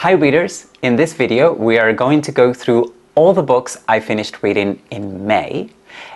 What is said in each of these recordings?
Hi readers, in this video we are going to go through all the books I finished reading in May,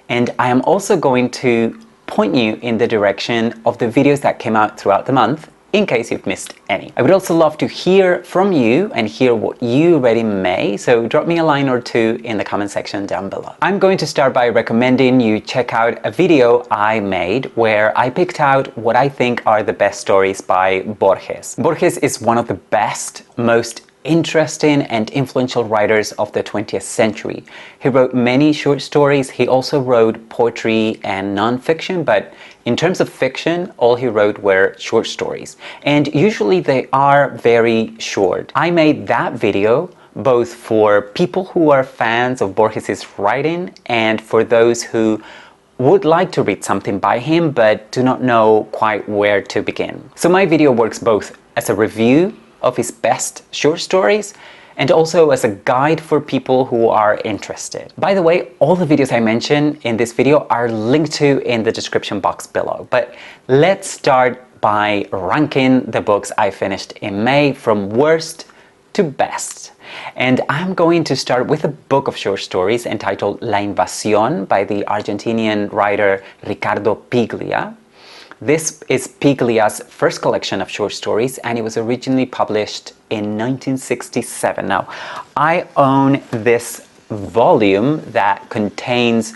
and I am also going to point you in the direction of the videos that came out throughout the month in case you've missed any. I would also love to hear from you and hear what you read in May, so drop me a line or two in the comment section down below. I'm going to start by recommending you check out a video I made where I picked out what I think are the best stories by Borges. Borges is one of the best, most interesting and influential writers of the 20th century. He wrote many short stories. He also wrote poetry and non-fiction, but in terms of fiction, all he wrote were short stories. And usually they are very short. I made that video both for people who are fans of Borges's writing and for those who would like to read something by him but do not know quite where to begin. So my video works both as a review of his best short stories and also as a guide for people who are interested. By the way, all the videos I mention in this video are linked to in the description box below. But let's start by ranking the books I finished in May from worst to best. And I'm going to start with a book of short stories entitled La Invasión by the Argentinian writer Ricardo Piglia. This is Piglia's first collection of short stories, and it was originally published in 1967. Now, I own this volume that contains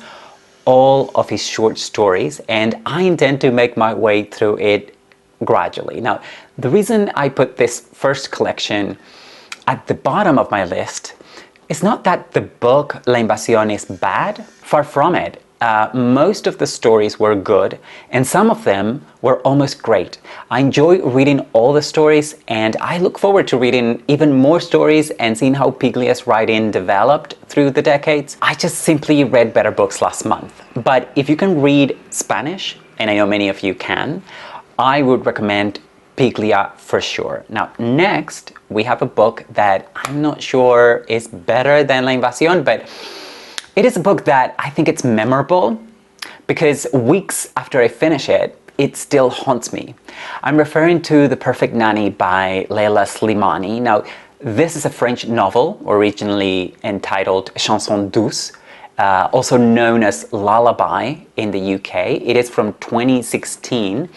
all of his short stories, and I intend to make my way through it gradually. Now, the reason I put this first collection at the bottom of my list is not that the book La Invasión is bad, far from it. Most of the stories were good, and some of them were almost great. I enjoy reading all the stories, and I look forward to reading even more stories and seeing how Piglia's writing developed through the decades. I just simply read better books last month. But if you can read Spanish, and I know many of you can, I would recommend Piglia for sure. Now, next, we have a book that I'm not sure is better than La Invasión, but it is a book that I think it's memorable because weeks after I finish it, it still haunts me. I'm referring to The Perfect Nanny by Leila Slimani. Now, this is a French novel originally entitled Chanson douce, also known as Lullaby in the UK. It is from 2016,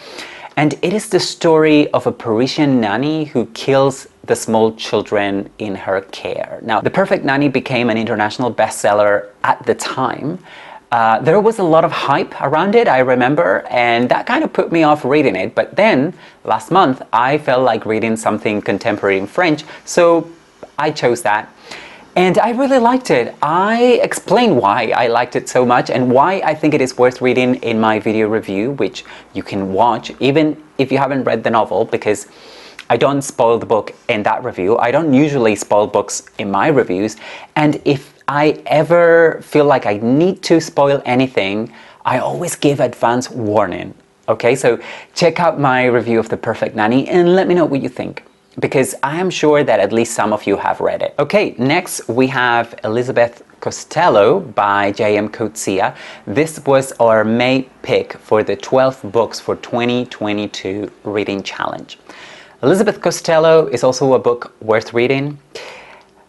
and it is the story of a Parisian nanny who kills the small children in her care. Now, The Perfect Nanny became an international bestseller at the time. There was a lot of hype around it, I remember, and that kind of put me off reading it. But then, last month, I felt like reading something contemporary in French, so I chose that. And I really liked it. I explained why I liked it so much and why I think it is worth reading in my video review, which you can watch even if you haven't read the novel, because I don't spoil the book in that review. I don't usually spoil books in my reviews, and if I ever feel like I need to spoil anything, I always give advance warning. Okay, so check out my review of The Perfect Nanny and let me know what you think, because I am sure that at least some of you have read it. Okay, next we have Elizabeth Costello by J.M. Coetzee. This was our May pick for the 12 books for 2022 reading challenge. Elizabeth Costello is also a book worth reading.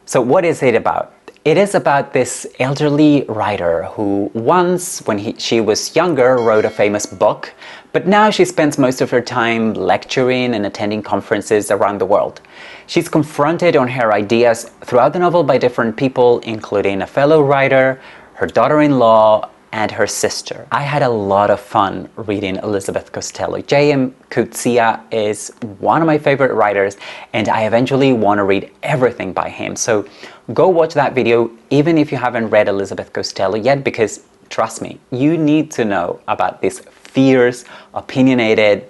So what is it about? It is about this elderly writer who once, when she was younger, wrote a famous book, but now she spends most of her time lecturing and attending conferences around the world. She's confronted on her ideas throughout the novel by different people, including a fellow writer, her daughter-in-law, and her sister. I had a lot of fun reading Elizabeth Costello. J.M. Coetzee is one of my favorite writers, and I eventually want to read everything by him. So go watch that video even if you haven't read Elizabeth Costello yet, because trust me, you need to know about this fierce, opinionated,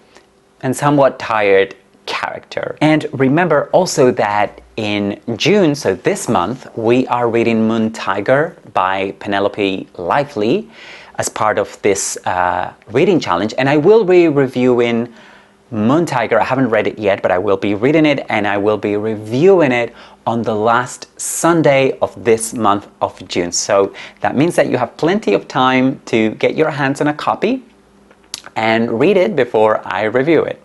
and somewhat tired character. And remember also that in June, so this month, we are reading Moon Tiger by Penelope Lively as part of this reading challenge, and I will be reviewing Moon Tiger. I haven't read it yet, but I will be reading it and I will be reviewing it on the last Sunday of this month of June. So that means that you have plenty of time to get your hands on a copy and read it before I review it.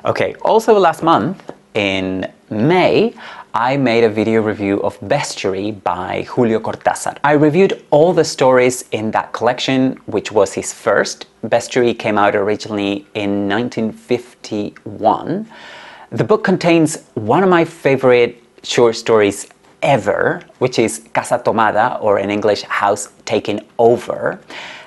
Okay, also last month in May, I made a video review of Bestiary by Julio Cortazar. I reviewed all the stories in that collection, which was his first. Bestiary came out originally in 1951. The book contains one of my favorite short stories ever, which is Casa Tomada, or in English, House Taken Over.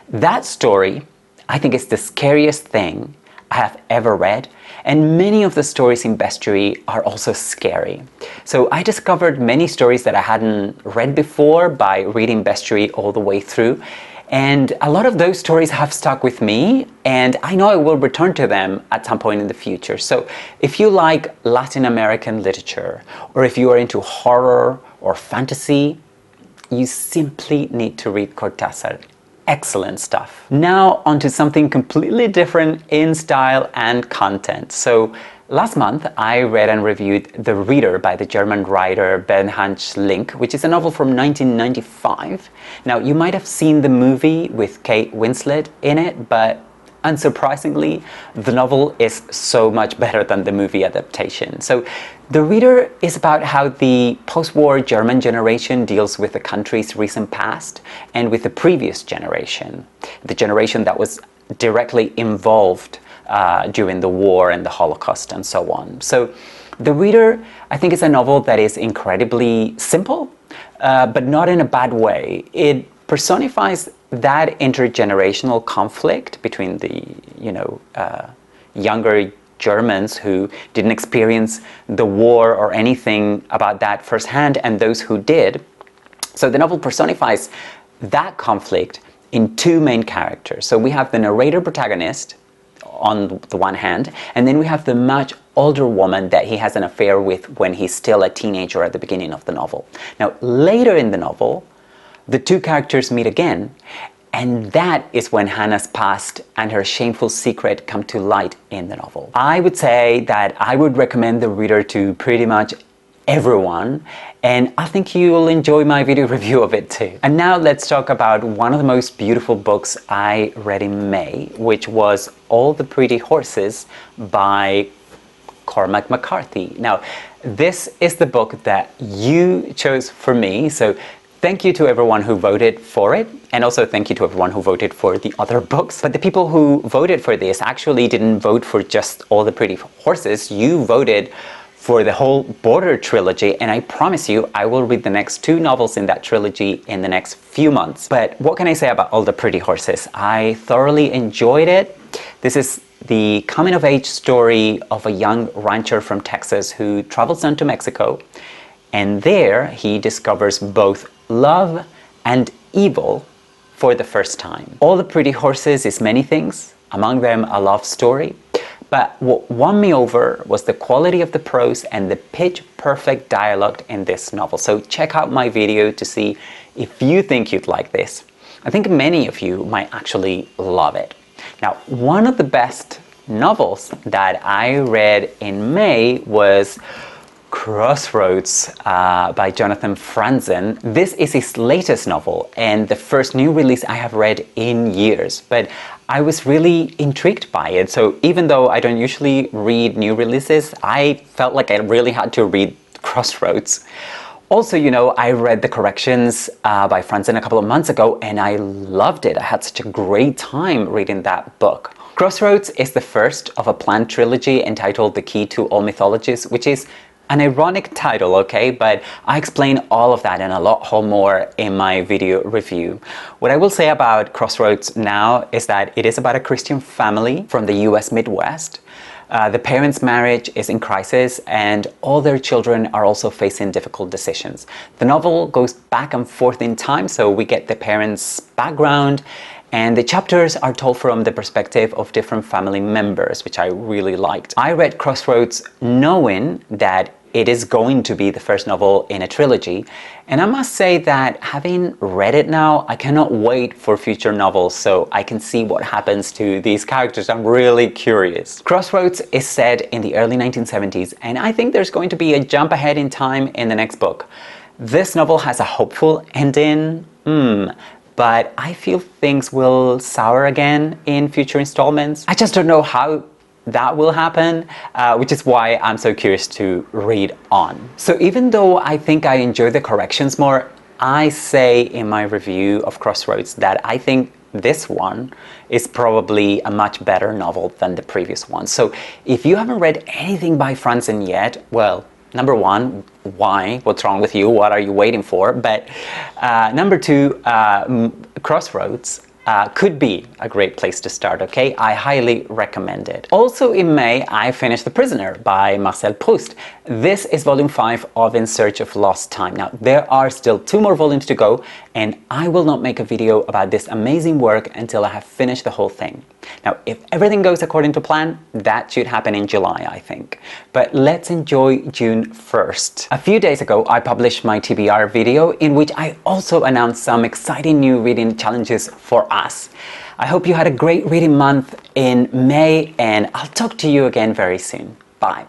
That story, I think, is the scariest thing I have ever read, and many of the stories in Bestiary are also scary. So I discovered many stories that I hadn't read before by reading Bestiary all the way through, and a lot of those stories have stuck with me, and I know I will return to them at some point in the future. So if you like Latin American literature, or if you are into horror or fantasy, you simply need to read Cortázar. Excellent stuff. Now onto something completely different in style and content. So last month I read and reviewed The Reader by the German writer Bernhard Schlink, which is a novel from 1995. Now you might have seen the movie with Kate Winslet in it, but unsurprisingly, the novel is so much better than the movie adaptation. So The Reader is about how the post-war German generation deals with the country's recent past and with the previous generation, the generation that was directly involved during the war and the Holocaust and so on. So The Reader, I think, is a novel that is incredibly simple, but not in a bad way. It personifies that intergenerational conflict between the, younger Germans who didn't experience the war or anything about that firsthand, and those who did. So the novel personifies that conflict in two main characters. So we have the narrator protagonist on the one hand, and then we have the much older woman that he has an affair with when he's still a teenager at the beginning of the novel. Now, later in the novel, the two characters meet again, and that is when Hannah's past and her shameful secret come to light in the novel. I would say that I would recommend The Reader to pretty much everyone, and I think you'll enjoy my video review of it too. And now let's talk about one of the most beautiful books I read in May, which was All the Pretty Horses by Cormac McCarthy. Now, this is the book that you chose for me, so thank you to everyone who voted for it, and also thank you to everyone who voted for the other books. But the people who voted for this actually didn't vote for just All the Pretty Horses. You voted for the whole Border trilogy, and I promise you I will read the next two novels in that trilogy in the next few months. But what can I say about All the Pretty Horses? I thoroughly enjoyed it. This is the coming-of-age story of a young rancher from Texas who travels down to Mexico, and there he discovers both love and evil for the first time. All the Pretty Horses is many things, among them a love story, but what won me over was the quality of the prose and the pitch-perfect dialogue in this novel. So check out my video to see if you think you'd like this. I think many of you might actually love it. Now, one of the best novels that I read in May was Crossroads by Jonathan Franzen. This is his latest novel and the first new release I have read in years, but I was really intrigued by it. So even though I don't usually read new releases, I felt like I really had to read Crossroads. Also, I read the corrections by Franzen a couple of months ago, and I loved it. I had such a great time reading that book. Crossroads is the first of a planned trilogy entitled The Key to All Mythologies, which is an ironic title, okay, but I explain all of that and a lot more in my video review. What I will say about Crossroads now is that it is about a Christian family from the US Midwest. The parents' marriage is in crisis, and all their children are also facing difficult decisions. The novel goes back and forth in time, so we get the parents' background, and the chapters are told from the perspective of different family members, which I really liked. I read Crossroads knowing that it is going to be the first novel in a trilogy, and I must say that having read it now, I cannot wait for future novels so I can see what happens to these characters. I'm really curious. Crossroads is set in the early 1970s, and I think there's going to be a jump ahead in time in the next book. This novel has a hopeful ending, but I feel things will sour again in future installments. I just don't know how that will happen, which is why I'm so curious to read on. So even though I think I enjoy the corrections more, I say in my review of Crossroads that I think this one is probably a much better novel than the previous one. So if you haven't read anything by Franzen yet, well, number one, why? What's wrong with you? What are you waiting for? But number two, Crossroads could be a great place to start, okay? I highly recommend it. Also in May, I finished The Prisoner by Marcel Proust. This is volume 5 of In Search of Lost Time. Now, there are still 2 more volumes to go, and I will not make a video about this amazing work until I have finished the whole thing. Now, if everything goes according to plan, that should happen in July, I think. But let's enjoy June 1st. A few days ago, I published my TBR video in which I also announced some exciting new reading challenges for us. I hope you had a great reading month in May, and I'll talk to you again very soon. Bye.